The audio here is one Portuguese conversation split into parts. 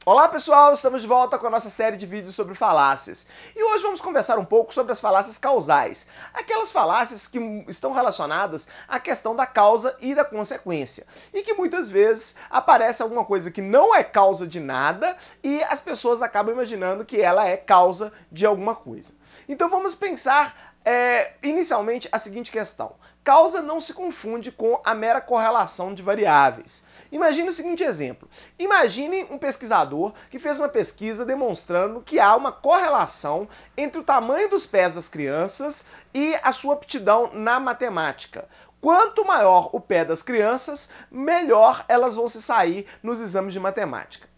Olá pessoal, estamos de volta com a nossa série de vídeos sobre falácias. E hoje vamos conversar um pouco sobre as falácias causais. Aquelas falácias que estão relacionadas à questão da causa e da consequência. E que muitas vezes aparece alguma coisa que não é causa de nada e as pessoas acabam imaginando que ela é causa de alguma coisa. Então vamos pensar inicialmente a seguinte questão. Causa não se confunde com a mera correlação de variáveis. Imagine o seguinte exemplo. Imagine um pesquisador que fez uma pesquisa demonstrando que há uma correlação entre o tamanho dos pés das crianças e a sua aptidão na matemática. Quanto maior o pé das crianças, melhor elas vão se sair nos exames de matemática.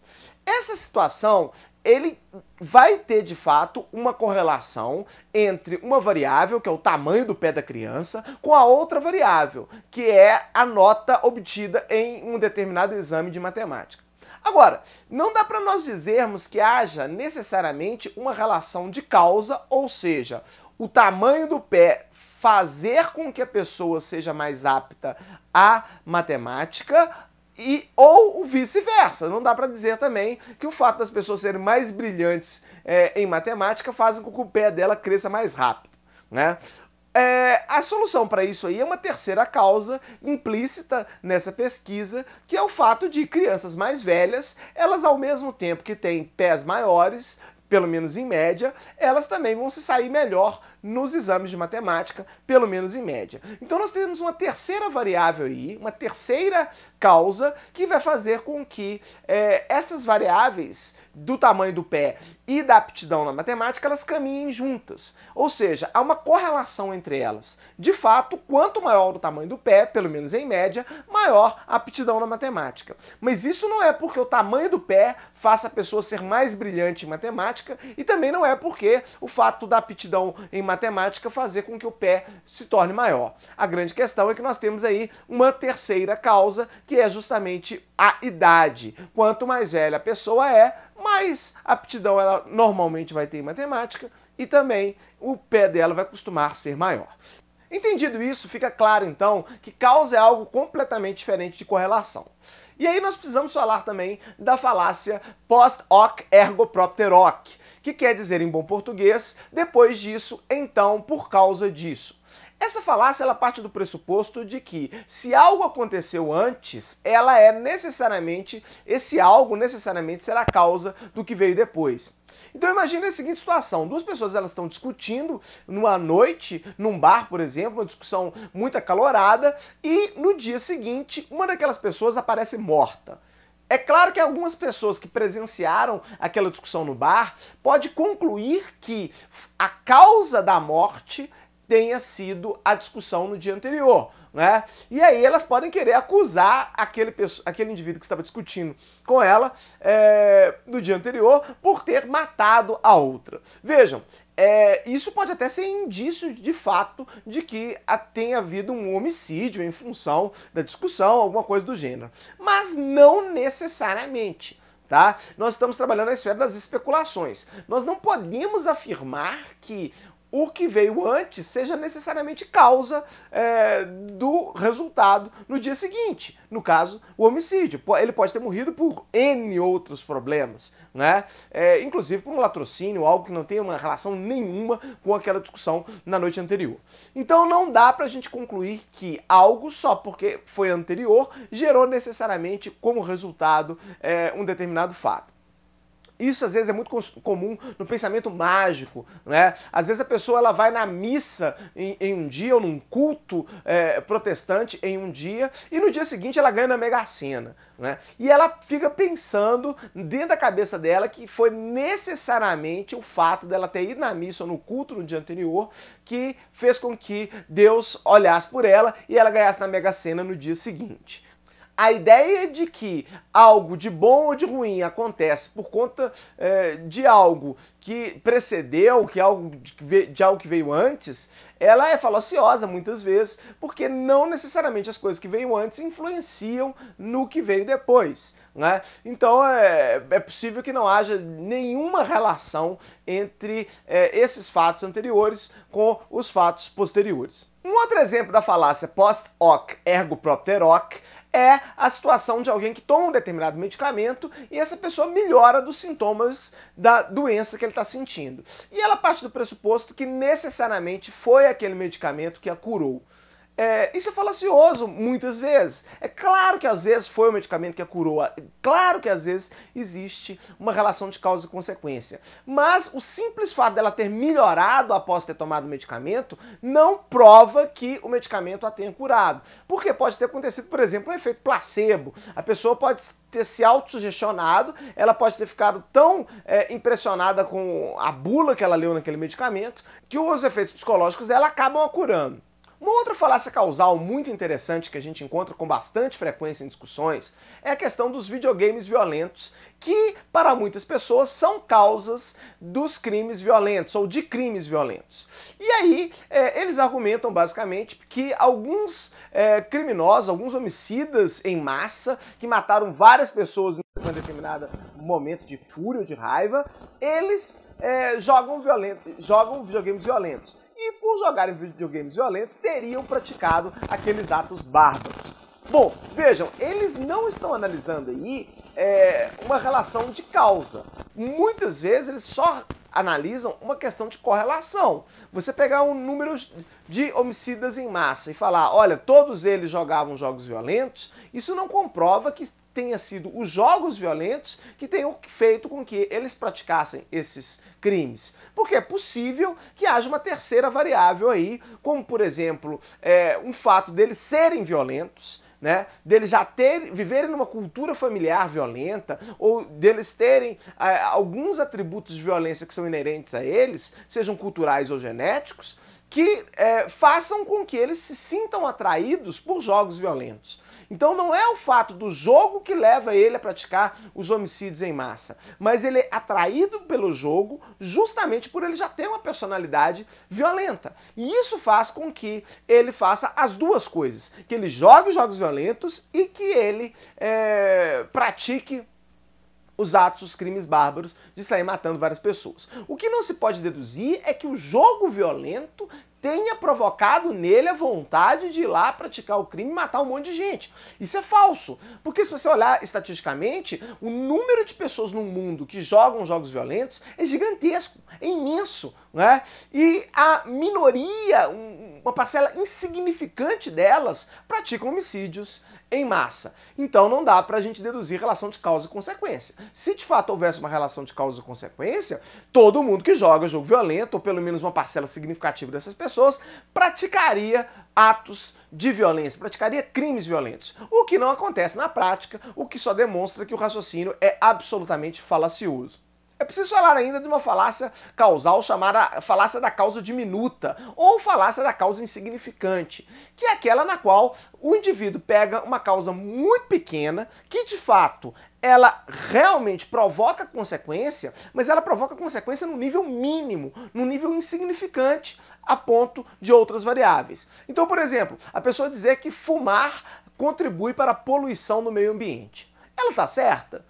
Essa situação, ele vai ter de fato uma correlação entre uma variável, que é o tamanho do pé da criança, com a outra variável, que é a nota obtida em um determinado exame de matemática. Agora, não dá para nós dizermos que haja necessariamente uma relação de causa, ou seja, o tamanho do pé fazer com que a pessoa seja mais apta à matemática, ou vice-versa. Não dá para dizer também que o fato das pessoas serem mais brilhantes em matemática fazem com que o pé dela cresça mais rápido, né? A solução para isso aí é uma terceira causa implícita nessa pesquisa, que é o fato de crianças mais velhas, elas ao mesmo tempo que têm pés maiores, pelo menos em média, elas também vão se sair melhor nos exames de matemática, pelo menos em média. Então nós temos uma terceira variável aí, uma terceira causa que vai fazer com que essas variáveis do tamanho do pé e da aptidão na matemática, elas caminhem juntas. Ou seja, há uma correlação entre elas. De fato, quanto maior o tamanho do pé, pelo menos em média, maior a aptidão na matemática. Mas isso não é porque o tamanho do pé faça a pessoa ser mais brilhante em matemática, e também não é porque o fato da aptidão em matemática fazer com que o pé se torne maior. A grande questão é que nós temos aí uma terceira causa, que é justamente a idade. Quanto mais velha a pessoa é, mais aptidão ela normalmente vai ter em matemática e também o pé dela vai costumar ser maior. Entendido isso, fica claro então que causa é algo completamente diferente de correlação. E aí nós precisamos falar também da falácia post hoc ergo propter hoc, que quer dizer em bom português, depois disso, então por causa disso. Essa falácia ela parte do pressuposto de que se algo aconteceu antes, esse algo necessariamente será a causa do que veio depois. Então imagine a seguinte situação, duas pessoas elas estão discutindo numa noite, num bar, por exemplo, uma discussão muito acalorada, e no dia seguinte uma daquelas pessoas aparece morta. É claro que algumas pessoas que presenciaram aquela discussão no bar podem concluir que a causa da morte tenha sido a discussão no dia anterior, né? E aí elas podem querer acusar aquele indivíduo que estava discutindo com ela no dia anterior por ter matado a outra. Vejam, isso pode até ser indício de fato de que tenha havido um homicídio em função da discussão, alguma coisa do gênero. Mas não necessariamente. Tá? Nós estamos trabalhando na esfera das especulações. Nós não podemos afirmar que o que veio antes seja necessariamente causa do resultado no dia seguinte. No caso, o homicídio. Ele pode ter morrido por N outros problemas, né? Inclusive por um latrocínio, algo que não tem uma relação nenhuma com aquela discussão na noite anterior. Então não dá pra gente concluir que algo só porque foi anterior gerou necessariamente como resultado um determinado fato. Isso às vezes é muito comum no pensamento mágico, né? Às vezes a pessoa ela vai na missa em um dia, ou num culto protestante em um dia, e no dia seguinte ela ganha na Mega Sena, né? E ela fica pensando dentro da cabeça dela que foi necessariamente o fato dela ter ido na missa ou no culto no dia anterior que fez com que Deus olhasse por ela e ela ganhasse na Mega Sena no dia seguinte. A ideia de que algo de bom ou de ruim acontece por conta de algo que precedeu, de algo que veio antes, ela é falaciosa muitas vezes, porque não necessariamente as coisas que veio antes influenciam no que veio depois, né? Então é possível que não haja nenhuma relação entre esses fatos anteriores com os fatos posteriores. Um outro exemplo da falácia post hoc ergo propter hoc é a situação de alguém que toma um determinado medicamento e essa pessoa melhora dos sintomas da doença que ele está sentindo. E ela parte do pressuposto que necessariamente foi aquele medicamento que a curou. Isso é falacioso muitas vezes. É claro que às vezes foi o medicamento que a curou, claro que às vezes existe uma relação de causa e consequência. Mas o simples fato dela ter melhorado após ter tomado o medicamento não prova que o medicamento a tenha curado. Porque pode ter acontecido, por exemplo, um efeito placebo. A pessoa pode ter se autossugestionado, ela pode ter ficado tão impressionada com a bula que ela leu naquele medicamento que os efeitos psicológicos dela acabam a curando. Uma outra falácia causal muito interessante que a gente encontra com bastante frequência em discussões é a questão dos videogames violentos, que para muitas pessoas são causas dos crimes violentos ou de crimes violentos. E aí eles argumentam basicamente que alguns criminosos, alguns homicidas em massa, que mataram várias pessoas em um determinado momento de fúria ou de raiva, eles jogam videogames violentos. E por jogarem videogames violentos, teriam praticado aqueles atos bárbaros. Bom, vejam, eles não estão analisando aí uma relação de causa. Muitas vezes eles só analisam uma questão de correlação. Você pegar um número de homicidas em massa e falar, olha, todos eles jogavam jogos violentos, isso não comprova que tenha sido os jogos violentos que tenham feito com que eles praticassem esses crimes. Porque é possível que haja uma terceira variável aí, como por exemplo, um fato deles serem violentos, né, deles já viverem numa cultura familiar violenta, ou deles terem alguns atributos de violência que são inerentes a eles, sejam culturais ou genéticos, que façam com que eles se sintam atraídos por jogos violentos. Então não é o fato do jogo que leva ele a praticar os homicídios em massa, mas ele é atraído pelo jogo justamente por ele já ter uma personalidade violenta. E isso faz com que ele faça as duas coisas, que ele jogue jogos violentos e que ele pratique os atos, os crimes bárbaros de sair matando várias pessoas. O que não se pode deduzir é que o jogo violento tenha provocado nele a vontade de ir lá praticar o crime e matar um monte de gente. Isso é falso, porque se você olhar estatisticamente, o número de pessoas no mundo que jogam jogos violentos é gigantesco, é imenso, né? E a minoria, uma parcela insignificante delas, praticam homicídios em massa. Então não dá pra gente deduzir relação de causa e consequência. Se de fato houvesse uma relação de causa e consequência, todo mundo que joga jogo violento, ou pelo menos uma parcela significativa dessas pessoas, praticaria atos de violência, praticaria crimes violentos. O que não acontece na prática, o que só demonstra que o raciocínio é absolutamente falacioso. É preciso falar ainda de uma falácia causal chamada falácia da causa diminuta ou falácia da causa insignificante, que é aquela na qual o indivíduo pega uma causa muito pequena, que de fato ela realmente provoca consequência, mas ela provoca consequência no nível mínimo, no nível insignificante, a ponto de outras variáveis. Então, por exemplo, a pessoa dizer que fumar contribui para a poluição no meio ambiente. Ela está certa?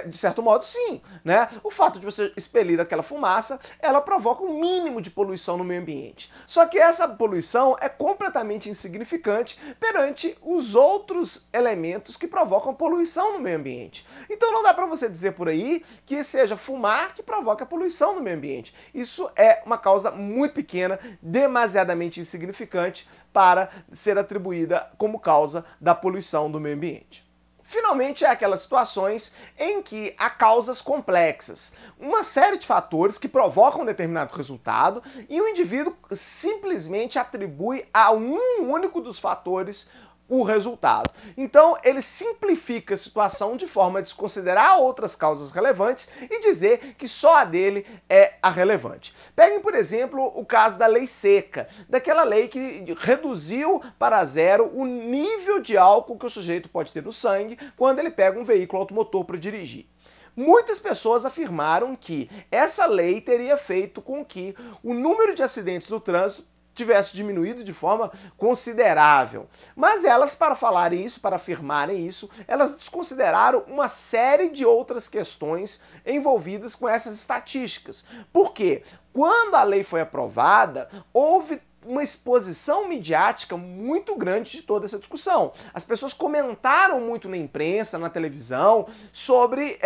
De certo modo, sim, né? O fato de você expelir aquela fumaça, ela provoca um mínimo de poluição no meio ambiente. Só que essa poluição é completamente insignificante perante os outros elementos que provocam poluição no meio ambiente. Então não dá para você dizer por aí que seja fumar que provoca poluição no meio ambiente. Isso é uma causa muito pequena, demasiadamente insignificante para ser atribuída como causa da poluição do meio ambiente. Finalmente, é aquelas situações em que há causas complexas, uma série de fatores que provocam um determinado resultado e o indivíduo simplesmente atribui a um único dos fatores o resultado. Então ele simplifica a situação de forma a desconsiderar outras causas relevantes e dizer que só a dele é a relevante. Peguem, por exemplo, o caso da lei seca, daquela lei que reduziu para zero o nível de álcool que o sujeito pode ter no sangue quando ele pega um veículo automotor para dirigir. Muitas pessoas afirmaram que essa lei teria feito com que o número de acidentes do trânsito tivesse diminuído de forma considerável. Mas elas, para falarem isso, para afirmarem isso, elas desconsideraram uma série de outras questões envolvidas com essas estatísticas. Por quê? Quando a lei foi aprovada, houve uma exposição midiática muito grande de toda essa discussão. As pessoas comentaram muito na imprensa, na televisão, sobre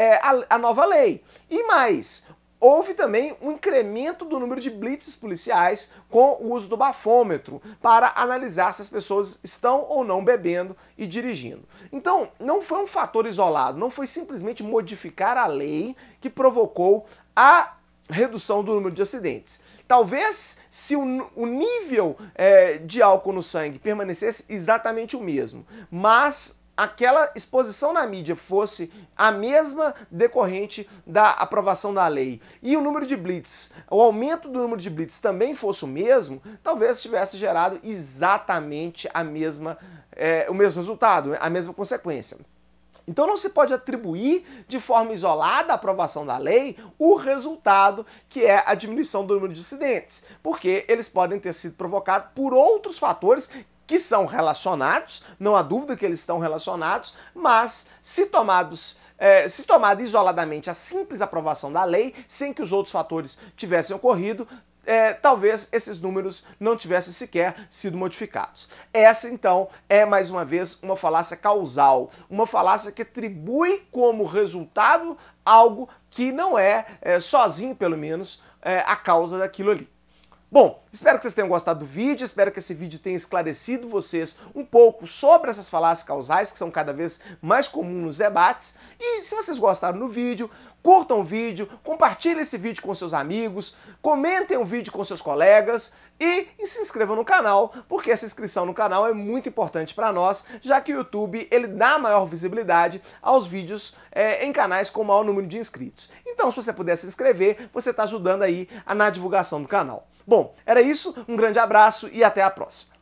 a nova lei. E mais, houve também um incremento do número de blitzes policiais com o uso do bafômetro para analisar se as pessoas estão ou não bebendo e dirigindo. Então, não foi um fator isolado, não foi simplesmente modificar a lei que provocou a redução do número de acidentes. Talvez se o nível de álcool no sangue permanecesse exatamente o mesmo, mas aquela exposição na mídia fosse a mesma decorrente da aprovação da lei e o número de blitz, o aumento do número de blitz também fosse o mesmo, talvez tivesse gerado exatamente o mesmo resultado, a mesma consequência. Então não se pode atribuir de forma isolada à aprovação da lei o resultado que é a diminuição do número de acidentes, porque eles podem ter sido provocados por outros fatores que são relacionados, não há dúvida que eles estão relacionados, mas se tomada isoladamente a simples aprovação da lei, sem que os outros fatores tivessem ocorrido, talvez esses números não tivessem sequer sido modificados. Essa, então, é, mais uma vez, uma falácia causal, uma falácia que atribui como resultado algo que não é sozinho, pelo menos, a causa daquilo ali. Bom, espero que vocês tenham gostado do vídeo, espero que esse vídeo tenha esclarecido vocês um pouco sobre essas falácias causais, que são cada vez mais comuns nos debates. E se vocês gostaram do vídeo, curtam o vídeo, compartilhem esse vídeo com seus amigos, comentem o vídeo com seus colegas e se inscrevam no canal, porque essa inscrição no canal é muito importante para nós, já que o YouTube ele dá maior visibilidade aos vídeos em canais com maior número de inscritos. Então, se você puder se inscrever, você está ajudando aí na divulgação do canal. Bom, era isso, um grande abraço e até a próxima.